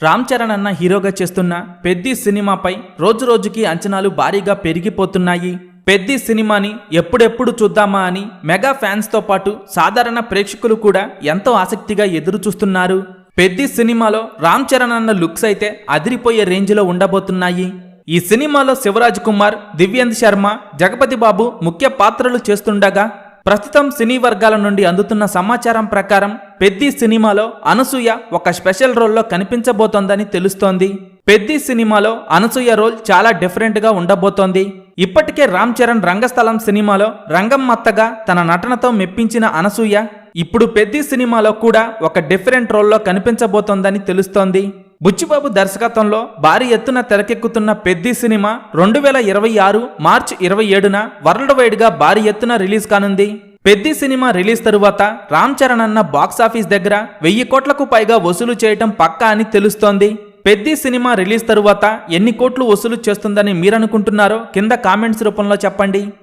రామ్ చరణ్ అన్న హీరోగా చేస్తున్న పెద్ది సినిమాపై రోజురోజుకి అంచనాలు భారీగా పెరిగిపోతున్నాయి. పెద్ది సినిమాని ఎప్పుడెప్పుడు చూద్దామా అని మెగా ఫ్యాన్స్తో పాటు సాధారణ ప్రేక్షకులు కూడా ఎంతో ఆసక్తిగా ఎదురు చూస్తున్నారు. పెద్ది సినిమాలో రామ్ చరణ్ అన్న లుక్స్ అయితే అదిరిపోయే రేంజ్లో ఉండబోతున్నాయి. ఈ సినిమాలో శివరాజ్ కుమార్, దివ్యేంద్ర శర్మ, జగపతి బాబు ముఖ్య పాత్రలు చేస్తుండగా ప్రస్తుతం సినీ వర్గాల నుండి అందుతున్న సమాచారం ప్రకారం పెద్ది సినిమాలో అనసూయ ఒక స్పెషల్ రోల్లో కనిపించబోతోందని తెలుస్తోంది. పెద్ది సినిమాలో అనసూయ రోల్ చాలా డిఫరెంట్ గా ఉండబోతోంది. ఇప్పటికే రామ్ చరణ్ రంగస్థలం సినిమాలో రంగమ్మత్తగా తన నటనతో మెప్పించిన అనసూయ ఇప్పుడు పెద్ది సినిమాలో కూడా ఒక డిఫరెంట్ రోల్లో కనిపించబోతోందని తెలుస్తోంది. బుచ్చిబాబు దర్శకత్వంలో భారీ ఎత్తున తెరకెక్కుతున్న పెద్ది సినిమా 2026 మార్చి 27న వరల్డ్ వైడ్ గా భారీ ఎత్తున రిలీజ్ కానుంది. పెద్ది సినిమా రిలీజ్ తరువాత రామ్ చరణ్ అన్న బాక్సాఫీస్ దగ్గర 1000 కోట్లకు పైగా వసూలు చేయటం పక్కా అని తెలుస్తోంది. పెద్ది సినిమా రిలీజ్ తరువాత ఎన్ని కోట్లు వసూలు చేస్తుందని మీరనుకుంటున్నారో కింద కామెంట్స్ రూపంలో చెప్పండి.